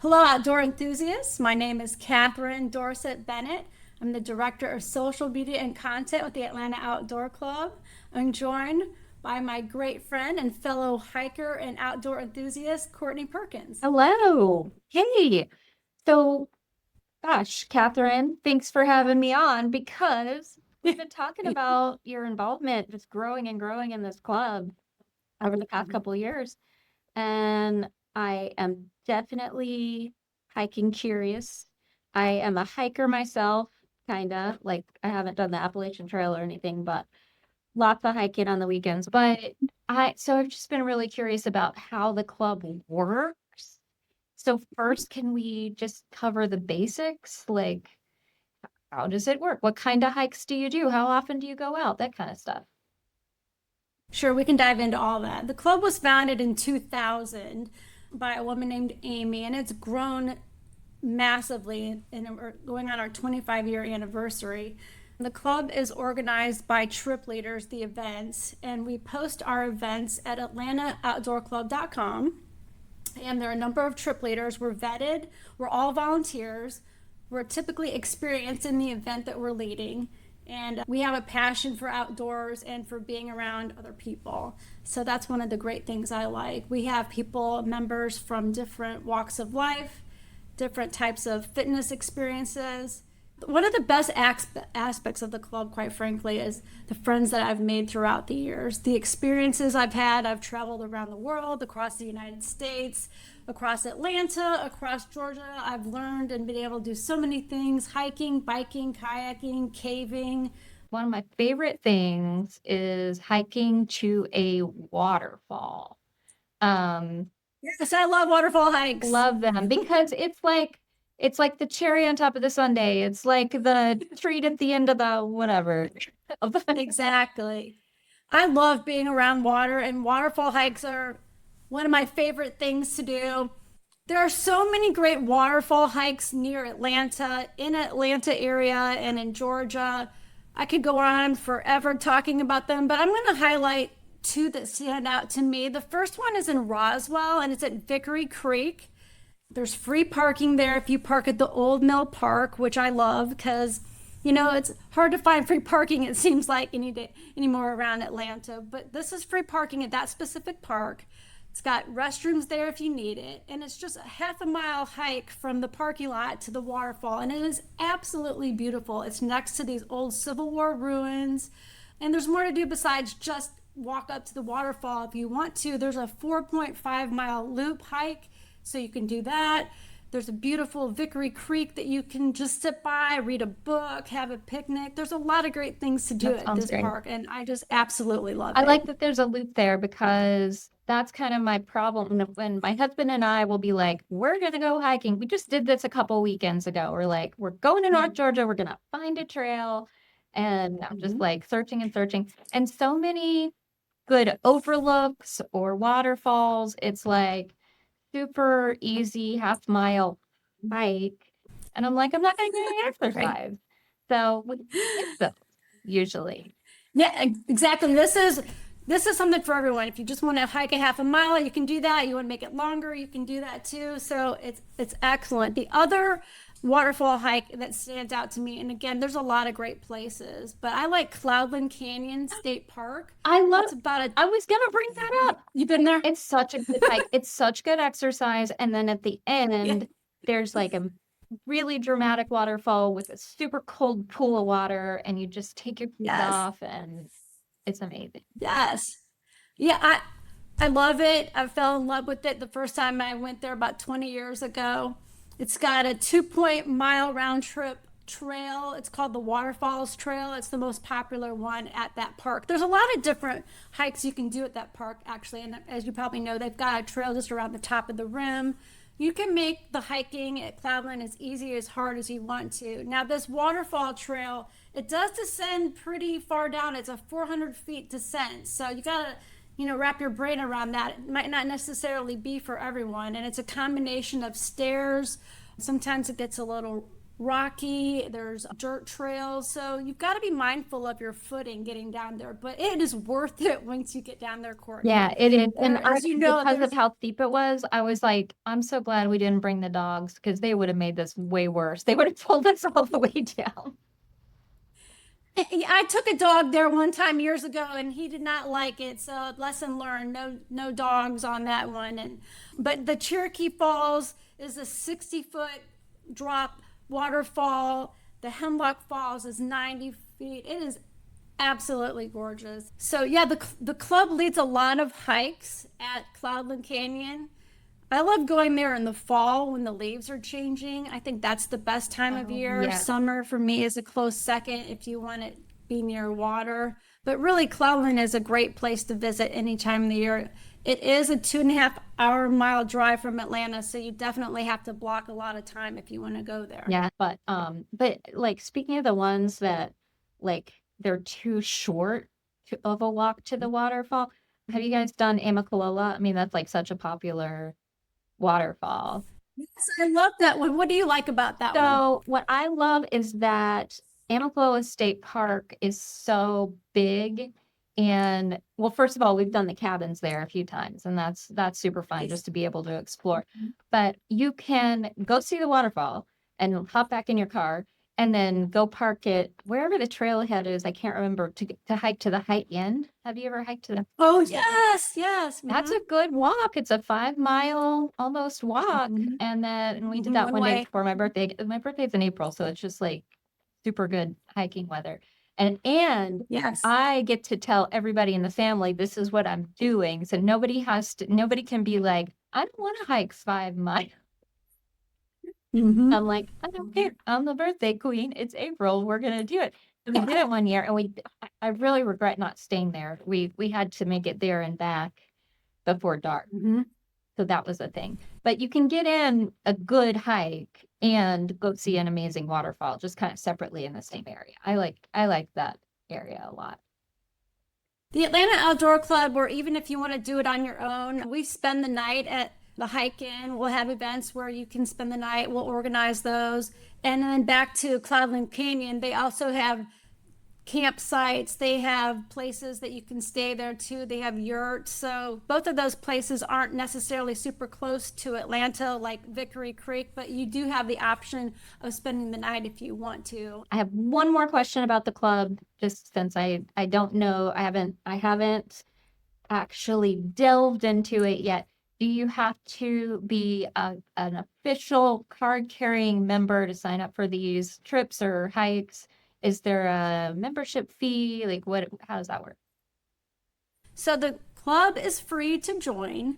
Hello, outdoor enthusiasts. My name is Katherine Dorset Bennett. I'm the Director of Social Media and Content with the Atlanta Outdoor Club. I'm joined by my great friend and fellow hiker and outdoor enthusiast, Courtney Perkins. Hello. Hey. So, gosh, Catherine, thanks for having me on because we've been talking about your involvement just growing and growing in this club over the past couple of years. And I am definitely hiking curious. I am a hiker myself, kind of. Like, I haven't done the Appalachian Trail or anything, but lots of hiking on the weekends. So I've just been really curious about how the club works. So first, can we just cover the basics? Like, how does it work? What kind of hikes do you do? How often do you go out? That kind of stuff. Sure, we can dive into all that. The club was founded in 2000 by a woman named Amy, and it's grown massively, and we're going on our 25-year anniversary. The club is organized by trip leaders, the events, and we post our events at atlantooutdoorclub.com. And there are a number of trip leaders. We're vetted, we're all volunteers, we're typically experienced in the event that we're leading. And we have a passion for outdoors and for being around other people. So that's one of the great things I like. We have people, members from different walks of life, different types of fitness experiences. One of the best aspects of the club, quite frankly, is the friends that I've made throughout the years. The experiences I've had. I've traveled around the world, across the United States, across Atlanta, across Georgia. I've learned and been able to do so many things: hiking, biking, kayaking, caving. One of my favorite things is hiking to a waterfall. Um, Yes, I love waterfall hikes. love them because it's like the cherry on top of the sundae. It's like the treat at the end of the whatever. Exactly. I love being around water, and waterfall hikes are one of my favorite things to do. There are so many great waterfall hikes near Atlanta, in Atlanta area, and in Georgia. I could go on forever talking about them, but I'm going to highlight two that stand out to me. The first one is in Roswell, and it's at Vickery Creek. There's free parking there if you park at the Old Mill Park, which I love because, it's hard to find free parking, it seems like, any day anymore around Atlanta. But this is free parking at that specific park. It's got restrooms there if you need it. And it's just a half a mile hike from the parking lot to the waterfall. And it is absolutely beautiful. It's next to these old Civil War ruins. And there's more to do besides just walk up to the waterfall if you want to. There's a 4.5-mile loop hike, so you can do that. There's a beautiful Vickery Creek that you can just sit by, read a book, have a picnic. There's a lot of great things to do That at sounds this great. park, and I just absolutely love I it. like that there's a loop there because that's kind of my problem when my husband and I will be like, we're gonna go hiking. We just did this a couple weekends ago. We're like, we're going to North Georgia, we're gonna find a trail. And I'm just Mhm. like searching and searching. And so many good overlooks or waterfalls. It's like super easy half mile hike. And I'm like, I'm not gonna get any Right. exercise. So we skip those usually. Yeah, exactly. This is something for everyone. If you just want to hike a half a mile, you can do that. You want to make it longer, you can do that too. So it's excellent. The other waterfall hike that stands out to me, and again, there's a lot of great places, but I like Cloudland Canyon State Park. I love, It's about a I was gonna bring that up. You've been there? It's such a good hike. It's such good exercise. And then at the Yeah. end, there's like a really dramatic waterfall with a super cold pool of water, and you just take your clothes Yes. off, and it's amazing. Yes. Yeah, I love it. I fell in love with it the first time I went there about 20 years ago. It's got a 2-mile round trip trail. It's called the Waterfalls Trail. It's the most popular one at that park. There's a lot of different hikes you can do at that park, actually. And as you probably know, they've got a trail just around the top of the rim. You can make the hiking at Cloudland as easy as hard as you want to. Now, this waterfall trail, it does descend pretty far down. It's a 400 feet descent. So you got to, wrap your brain around that. It might not necessarily be for everyone. And it's a combination of stairs. Sometimes it gets a little rocky, there's dirt trails. So you've got to be mindful of your footing getting down there, but it is worth it once you get down there, Courtney. Yeah, it is. And As you know, because of how steep it was, I was like, I'm so glad we didn't bring the dogs because they would have made this way worse. They would have pulled us all the way down. I took a dog there one time years ago and he did not like it. So lesson learned, no dogs on that one. But the Cherokee Falls is a 60-foot drop waterfall. The Hemlock Falls is 90 feet. It is absolutely gorgeous. So yeah, the club leads a lot of hikes at Cloudland Canyon. I love going there in the fall when the leaves are changing. I think that's the best time of year. yeah. Summer for me is a close second if you want to be near water. But really, Cloudland is a great place to visit any time of the year. It is a 2.5 mile drive from Atlanta, so you definitely have to block a lot of time if you want to go there. Yeah, but like speaking of the ones that like they're too short of a walk to the waterfall, have you guys done Amicalola? I mean, that's like such a popular waterfall. Yes, I love that one. What do you like about that one? So what I love is that Amicalola State Park is so big. And well, first of all, we've done the cabins there a few times, and that's super fun just to be able to explore. But you can go see the waterfall and hop back in your car and then go park it wherever the trailhead is. I can't remember to hike to the high end. Have you ever hiked to the Oh, yes, yes. That's a good walk. It's a 5 mile almost walk. Mhm. And we did that One one day way. before my birthday. My birthday's in April, so it's just like super good hiking weather. And Yes. I get to tell everybody in the family this is what I'm doing. So nobody can be like, I don't want to hike 5 miles. Mhm. I'm like, I don't care. I'm the birthday queen. It's April. We're gonna do it. So we did it one year, and I really regret not staying there. We had to make it there and back before dark. Mhm. So that was a thing. But you can get in a good hike and go see an amazing waterfall just kind of separately in the same area. I like that area a lot. The Atlanta Outdoor Club, or even if you want to do it on your own, we spend the night at the hike in. We'll have events where you can spend the night. We'll organize those. And then back to Cloudland Canyon, they also have campsites. They have places that you can stay there too. They have yurts. So both of those places aren't necessarily super close to Atlanta like Vickery Creek, but you do have the option of spending the night if you want to. I have one more question about the club, just since I don't know, I haven't actually delved into it yet. Do you have to be an official card-carrying member to sign up for these trips or hikes? Is there a membership fee? Like how does that work? So the club is free to join.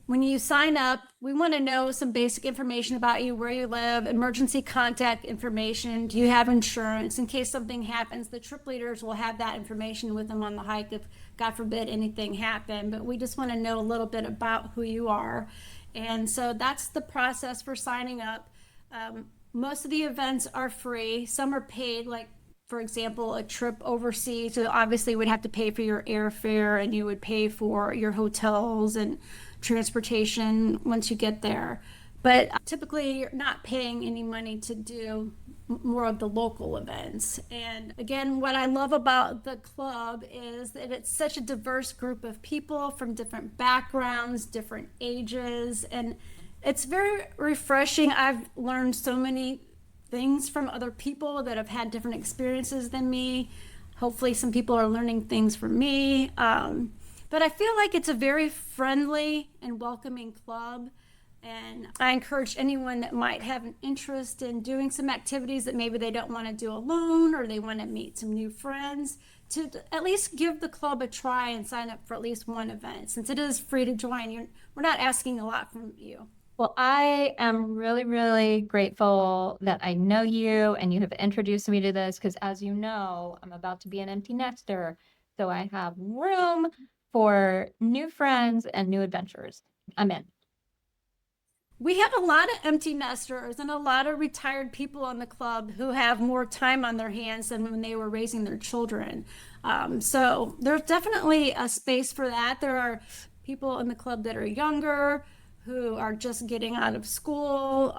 When you sign up, we want to know some basic information about you, where you live, emergency contact information. Do you have insurance? In case something happens, the trip leaders will have that information with them on the hike if, God forbid, anything happened. But we just want to know a little bit about who you are. And so that's the process for signing up. Most of the events are free. Some are paid, like for example, a trip overseas. So obviously, would have to pay for your airfare and you would pay for your hotels and transportation once you get there. But typically, you're not paying any money to do more of the local events. And again, what I love about the club is that it's such a diverse group of people from different backgrounds, different ages, and it's very refreshing. I've learned so many things from other people that have had different experiences than me. Hopefully, some people are learning things from me. But I feel like it's a very friendly and welcoming club. And I encourage anyone that might have an interest in doing some activities that maybe they don't want to do alone or they want to meet some new friends to at least give the club a try and sign up for at least one event. Since it is free to join, we're not asking a lot from you. Well, I am really, really grateful that I know you and you have introduced me to this because, as you know, I'm about to be an empty nester. So I have room for new friends and new adventures. I'm in. We have a lot of empty nesters and a lot of retired people on the club who have more time on their hands than when they were raising their children. So there's definitely a space for that. There are people in the club that are younger, who are just getting out of school.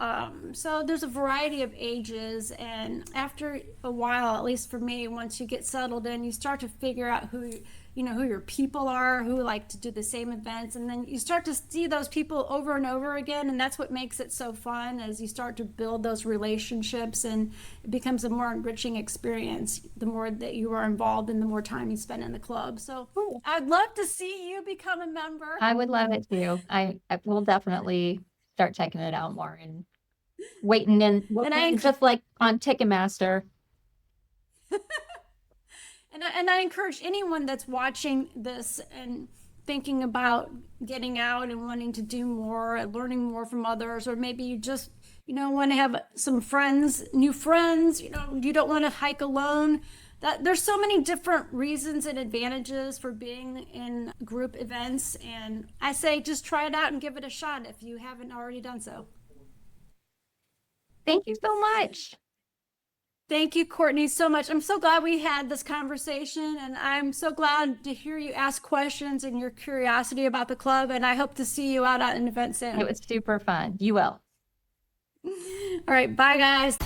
So there's a variety of ages. And after a while, at least for me, once you get settled in, you start to figure out who your people are, who like to do the same events. And then you start to see those people over and over again. And that's what makes it so fun, as you start to build those relationships, and it becomes a more enriching experience the more that you are involved and the more time you spend in the club. So I'd love to see you become a member. I would love it too. I will definitely start checking it out more and waiting in, just like on Ticketmaster. And I encourage anyone that's watching this and thinking about getting out and wanting to do more and learning more from others, or maybe you just, want to have some friends, new friends, you don't want to hike alone. That there's so many different reasons and advantages for being in group events. And I say just try it out and give it a shot if you haven't already done so. Thank you so much. Thank you, Courtney, so much. I'm so glad we had this conversation, and I'm so glad to hear you ask questions and your curiosity about the club. And I hope to see you out at an event soon. It was super fun. You will. All right. Bye, guys.